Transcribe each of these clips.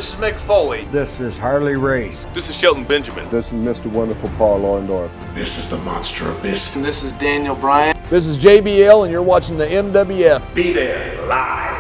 This is Mick Foley. This is Harley Race. This is Shelton Benjamin. This is Mr. Wonderful Paul Orndorff. This is the Monster Abyss. And this is Daniel Bryan. This is JBL, and you're watching the MWF. Be there live.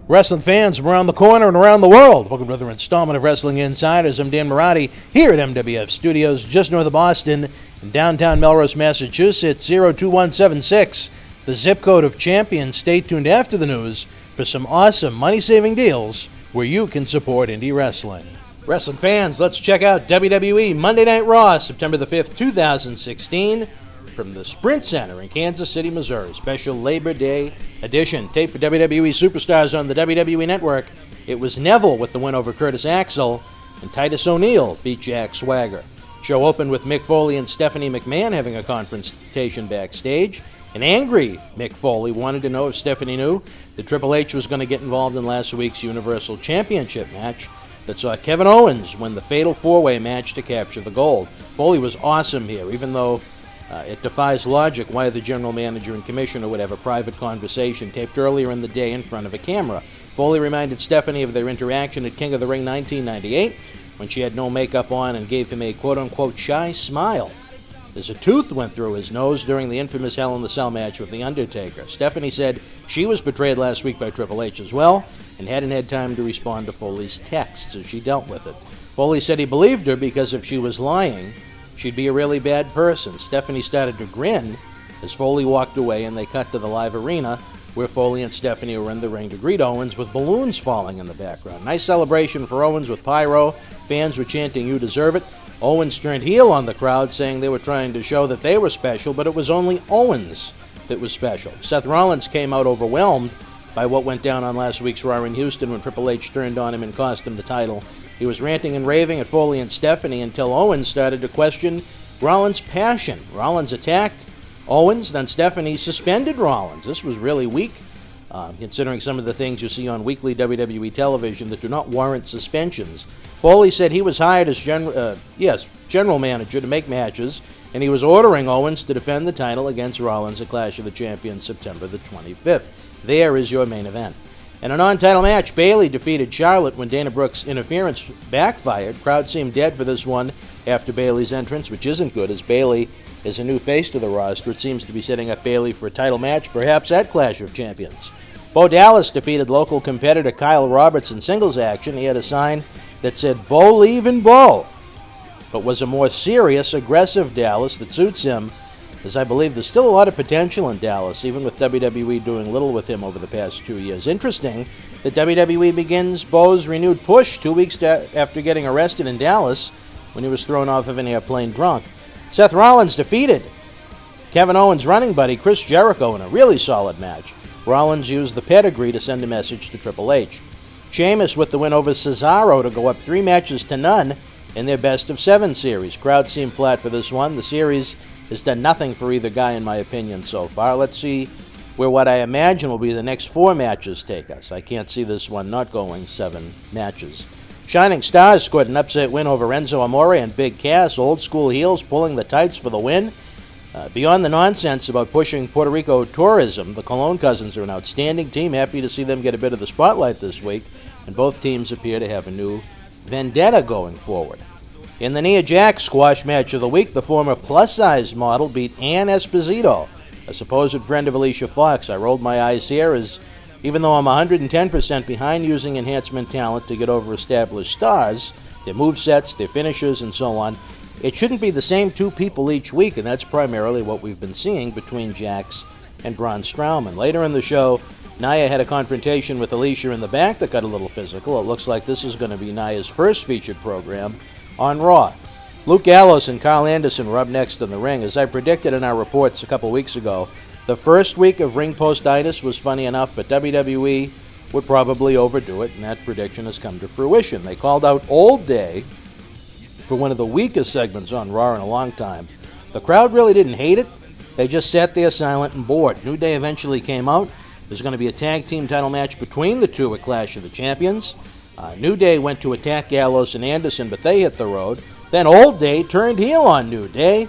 Wrestling fans from around the corner and around the world, welcome to another installment of Wrestling Insiders. I'm Dan Marotti here at MWF Studios, just north of Boston, in downtown Melrose, Massachusetts, 02176, the zip code of champions. Stay tuned after the news for some awesome money-saving deals where you can support indie wrestling. Wrestling fans, let's check out WWE Monday Night Raw, September the 5th, 2016, from the Sprint Center in Kansas City, Missouri. Special Labor Day edition. Taped for WWE Superstars on the WWE Network. It was Neville with the win over Curtis Axel, and Titus O'Neil beat Jack Swagger. Show opened with Mick Foley and Stephanie McMahon having a confrontation backstage. An angry Mick Foley wanted to know if Stephanie knew that Triple H was going to get involved in last week's Universal Championship match that saw Kevin Owens win the fatal four-way match to capture the gold. Foley was awesome here, even though it defies logic why the general manager and commissioner would have a private conversation taped earlier in the day in front of a camera. Foley reminded Stephanie of their interaction at King of the Ring 1998 when she had no makeup on and gave him a quote-unquote shy smile as a tooth went through his nose during the infamous Hell in the Cell match with The Undertaker. Stephanie said she was betrayed last week by Triple H as well and hadn't had time to respond to Foley's texts as she dealt with it. Foley said he believed her because if she was lying, she'd be a really bad person. Stephanie started to grin as Foley walked away, and they cut to the live arena where Foley and Stephanie were in the ring to greet Owens with balloons falling in the background. Nice celebration for Owens with pyro. Fans were chanting, "You deserve it." Owens turned heel on the crowd, saying they were trying to show that they were special, but it was only Owens that was special. Seth Rollins came out overwhelmed by what went down on last week's Raw in Houston when Triple H turned on him and cost him the title. He was ranting and raving at Foley and Stephanie until Owens started to question Rollins' passion. Rollins attacked Owens, then Stephanie suspended Rollins. This was really weak, considering some of the things you see on weekly WWE television that do not warrant suspensions. Foley said he was hired as general manager to make matches, and he was ordering Owens to defend the title against Rollins at Clash of the Champions September the 25th. There is your main event. In a non-title match, Bayley defeated Charlotte when Dana Brooks' interference backfired. Crowd seemed dead for this one after Bayley's entrance, which isn't good as Bayley is a new face to the roster. It seems to be setting up Bayley for a title match, perhaps at Clash of Champions. Bo Dallas defeated local competitor Kyle Roberts in singles action. He had a sign that said, "Bo leavin' Bo," but was a more serious, aggressive Dallas that suits him, as I believe there's still a lot of potential in Dallas, even with WWE doing little with him over the past 2 years. Interesting that WWE begins Bo's renewed push 2 weeks after getting arrested in Dallas when he was thrown off of an airplane drunk. Seth Rollins defeated Kevin Owens' running buddy Chris Jericho in a really solid match. Rollins used the pedigree to send a message to Triple H. Sheamus with the win over Cesaro to go up 3 matches to none in their best-of-7 series. Crowd seemed flat for this one. The series has done nothing for either guy, in my opinion, so far. Let's see where what I imagine will be the next 4 matches take us. I can't see this one not going 7 matches. Shining Stars scored an upset win over Enzo Amore and Big Cass. Old school heels pulling the tights for the win. Beyond the nonsense about pushing Puerto Rico tourism, the Colon Cousins are an outstanding team. Happy to see them get a bit of the spotlight this week, and both teams appear to have a new vendetta going forward. In the Nia Jax squash match of the week, the former plus-size model beat Ann Esposito, a supposed friend of Alicia Fox. I rolled my eyes here as, even though I'm 110% behind using enhancement talent to get over established stars, their movesets, their finishes, and so on, it shouldn't be the same 2 people each week, and that's primarily what we've been seeing between Jax and Braun Strowman. Later in the show, Nia had a confrontation with Alicia in the back that got a little physical. It looks like this is going to be Nia's first featured program on Raw. Luke Gallows and Carl Anderson were up next in the ring. As I predicted in our reports a couple weeks ago, the first week of ring post-itis was funny enough, but WWE would probably overdo it, and that prediction has come to fruition. They called out Old Day for one of the weakest segments on Raw in a long time. The crowd really didn't hate it. They just sat there silent and bored. New Day eventually came out. There's going to be a tag team title match between the two at Clash of the Champions. New Day went to attack Gallows and Anderson, but they hit the road. Then Old Day turned heel on New Day,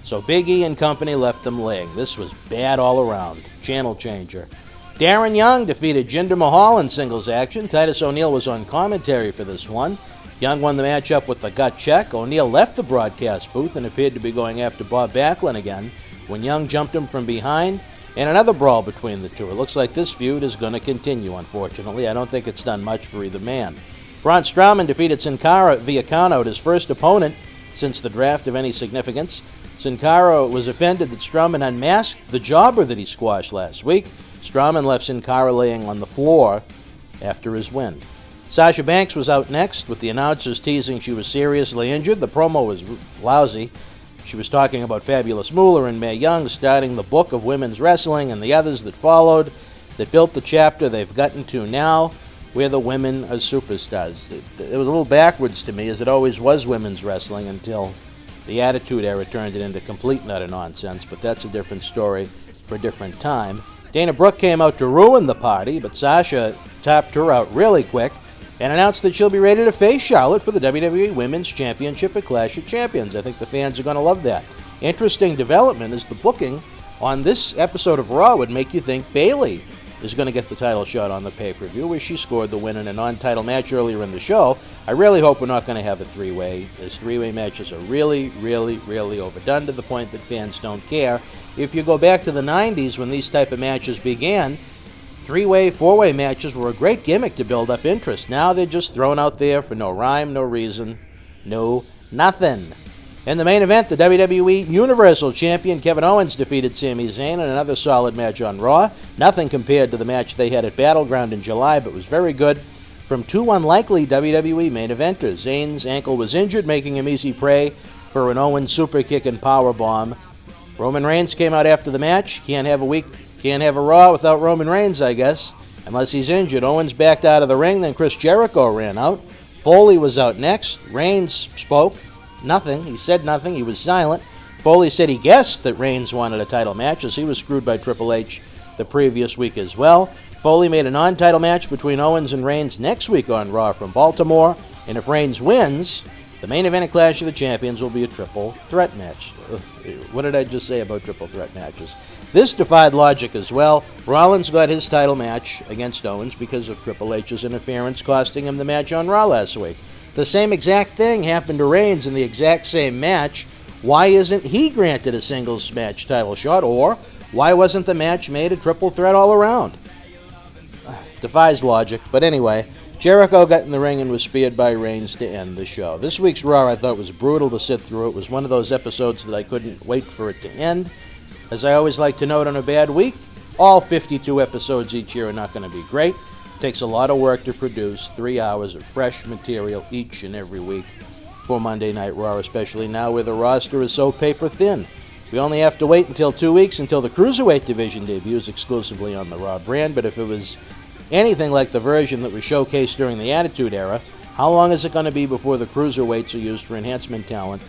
so Big E and company left them laying. This was bad all around. Channel changer. Darren Young defeated Jinder Mahal in singles action. Titus O'Neil was on commentary for this one. Young won the matchup with the gut check. O'Neil left the broadcast booth and appeared to be going after Bob Backlund again when Young jumped him from behind, and another brawl between the two. It looks like this feud is going to continue, unfortunately. I don't think it's done much for either man. Braun Strowman defeated Sin Cara via countout, his first opponent since the draft of any significance. Sin Cara was offended that Strowman unmasked the jobber that he squashed last week. Strowman left Sin Cara laying on the floor after his win. Sasha Banks was out next, with the announcers teasing she was seriously injured. The promo was lousy. She was talking about Fabulous Moolah and Mae Young starting the book of women's wrestling and the others that followed that built the chapter they've gotten to now, where the women are superstars. It was a little backwards to me, as it always was women's wrestling until the Attitude Era turned it into complete and utter nonsense, but that's a different story for a different time. Dana Brooke came out to ruin the party, but Sasha tapped her out really quick and announced that she'll be ready to face Charlotte for the WWE Women's Championship at Clash of Champions. I think the fans are going to love that. Interesting development is the booking on this episode of Raw would make you think Bayley is going to get the title shot on the pay-per-view, where she scored the win in a non-title match earlier in the show. I really hope we're not going to have a three-way, as three-way matches are really, really, really overdone to the point that fans don't care. If you go back to the 90s when these type of matches began, three-way, four-way matches were a great gimmick to build up interest. Now they're just thrown out there for no rhyme, no reason, no nothing. In the main event, the WWE Universal Champion Kevin Owens defeated Sami Zayn in another solid match on Raw. Nothing compared to the match they had at Battleground in July, but was very good from two unlikely WWE main eventers. Zayn's ankle was injured, making him easy prey for an Owens super kick and powerbomb. Roman Reigns came out after the match. Can't have a Raw without Roman Reigns, I guess, unless he's injured. Owens backed out of the ring, then Chris Jericho ran out. Foley was out next. Reigns spoke. Nothing. He said nothing. He was silent. Foley said he guessed that Reigns wanted a title match, as he was screwed by Triple H the previous week as well. Foley made a non-title match between Owens and Reigns next week on Raw from Baltimore, and if Reigns wins, the main event of Clash of the Champions will be a triple threat match. What did I just say about triple threat matches? This defied logic as well. Rollins got his title match against Owens because of Triple H's interference, costing him the match on Raw last week. The same exact thing happened to Reigns in the exact same match. Why isn't he granted a singles match title shot? Or why wasn't the match made a triple threat all around? Defies logic. But anyway, Jericho got in the ring and was speared by Reigns to end the show. This week's Raw I thought was brutal to sit through. It was one of those episodes that I couldn't wait for it to end. As I always like to note on a bad week, all 52 episodes each year are not going to be great. It takes a lot of work to produce 3 hours of fresh material each and every week for Monday Night Raw, especially now where the roster is so paper thin. We only have to wait until 2 weeks until the Cruiserweight division debuts exclusively on the Raw brand, but if it was anything like the version that was showcased during the Attitude Era, how long is it going to be before the Cruiserweights are used for enhancement talent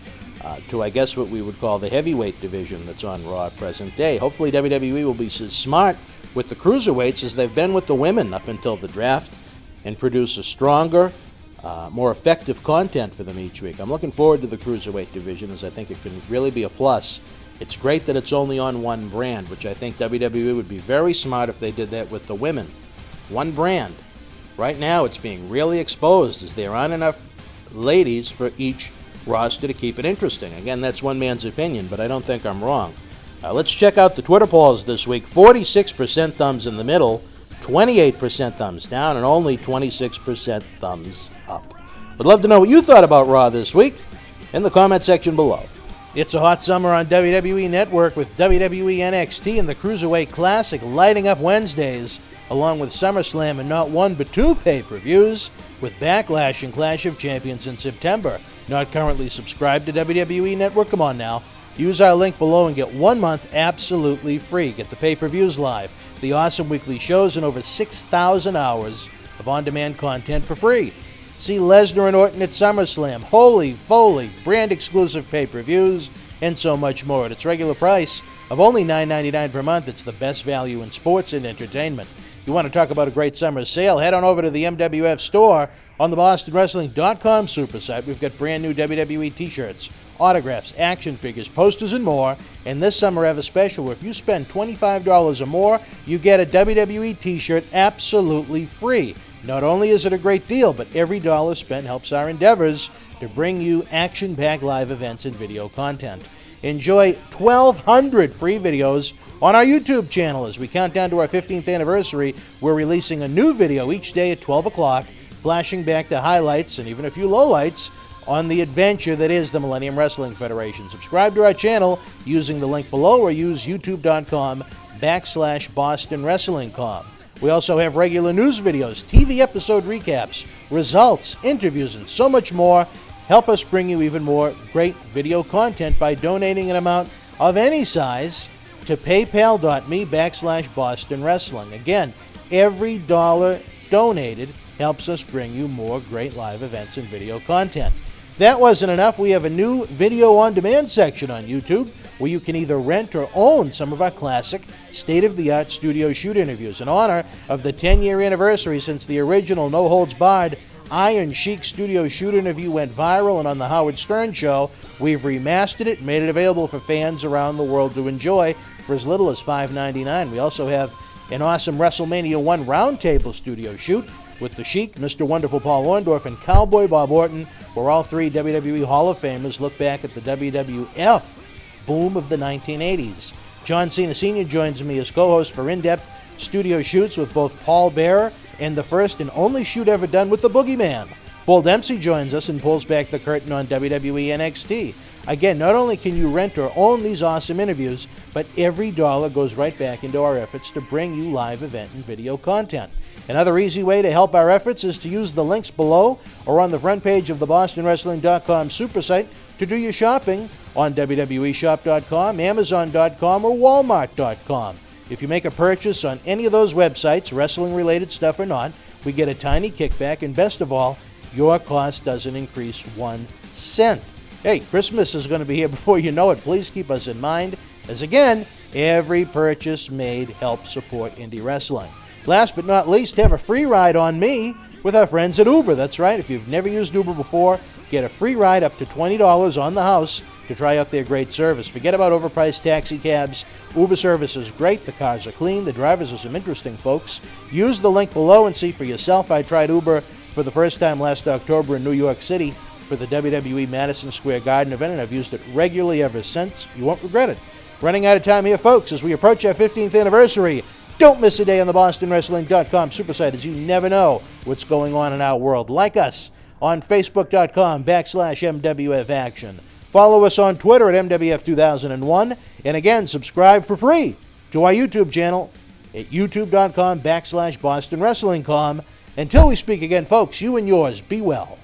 to, I guess, what we would call the heavyweight division that's on Raw at present day? Hopefully WWE will be as smart with the Cruiserweights as they've been with the women up until the draft and produce a stronger, more effective content for them each week. I'm looking forward to the Cruiserweight division, as I think it can really be a plus. It's great that it's only on one brand, which I think WWE would be very smart if they did that with the women. One brand. Right now it's being really exposed, as there aren't enough ladies for each roster to keep it interesting. Again, that's one man's opinion, but I don't think I'm wrong. Let's check out the Twitter polls this week. 46% thumbs in the middle, 28% thumbs down, and only 26% thumbs up. Would love to know what you thought about Raw this week in the comment section below. It's a hot summer on WWE Network with WWE NXT and the Cruiserweight Classic lighting up Wednesdays, along with SummerSlam and not one but two pay-per-views, with Backlash and Clash of Champions in September. Not currently subscribed to WWE Network? Come on now. Use our link below and get 1 month absolutely free. Get the pay-per-views live, the awesome weekly shows, and over 6,000 hours of on-demand content for free. See Lesnar and Orton at SummerSlam, Holy Foley, brand-exclusive pay-per-views, and so much more. At its regular price of only $9.99 per month, it's the best value in sports and entertainment. You want to talk about a great summer sale? Head on over to the MWF store on the BostonWrestling.com super site. We've got brand new WWE t-shirts, autographs, action figures, posters, and more. And this summer I have a special where if you spend $25 or more, you get a WWE t-shirt absolutely free. Not only is it a great deal, but every dollar spent helps our endeavors to bring you action-packed live events and video content. Enjoy 1,200 free videos on our YouTube channel. As we count down to our 15th anniversary, we're releasing a new video each day at 12 o'clock, flashing back to highlights and even a few lowlights on the adventure that is the Millennium Wrestling Federation. Subscribe to our channel using the link below or use youtube.com/BostonWrestlingCom. We also have regular news videos, TV episode recaps, results, interviews, and so much more. Help us bring you even more great video content by donating an amount of any size to paypal.me/Boston Wrestling. Again, every dollar donated helps us bring you more great live events and video content. That wasn't enough. We have a new video on demand section on YouTube where you can either rent or own some of our classic state-of-the-art studio shoot interviews. In honor of the 10-year anniversary since the original No Holds Barred Iron Sheik studio shoot interview went viral and on the Howard Stern Show, we've remastered it and made it available for fans around the world to enjoy for as little as $5.99. We also have an awesome WrestleMania 1 roundtable studio shoot with the Sheik, Mr. Wonderful Paul Orndorff, and Cowboy Bob Orton, where all three WWE Hall of Famers look back at the WWF boom of the 1980s. John Cena Sr. joins me as co-host for in-depth studio shoots with both Paul Bearer and the first and only shoot ever done with the Boogeyman. Bull Dempsey joins us and pulls back the curtain on WWE NXT. Again, not only can you rent or own these awesome interviews, but every dollar goes right back into our efforts to bring you live event and video content. Another easy way to help our efforts is to use the links below or on the front page of the BostonWrestling.com super site to do your shopping on WWEshop.com, Amazon.com, or Walmart.com. If you make a purchase on any of those websites, wrestling-related stuff or not, we get a tiny kickback, and best of all, your cost doesn't increase 1 cent. Hey, Christmas is going to be here before you know it. Please keep us in mind, as again, every purchase made helps support indie wrestling. Last but not least, have a free ride on me with our friends at Uber. That's right, if you've never used Uber before, get a free ride up to $20 on the house to try out their great service. Forget about overpriced taxi cabs. Uber service is great. The cars are clean. The drivers are some interesting folks. Use the link below and see for yourself. I tried Uber for the first time last October in New York City for the WWE Madison Square Garden event, and I've used it regularly ever since. You won't regret it. Running out of time here, folks, as we approach our 15th anniversary. Don't miss a day on the BostonWrestling.com super site, as you never know what's going on in our world. Like us on Facebook.com/MWF Action. Follow us on Twitter at MWF2001. And again, subscribe for free to our YouTube channel at youtube.com/BostonWrestlingCom. Until we speak again, folks, you and yours, be well.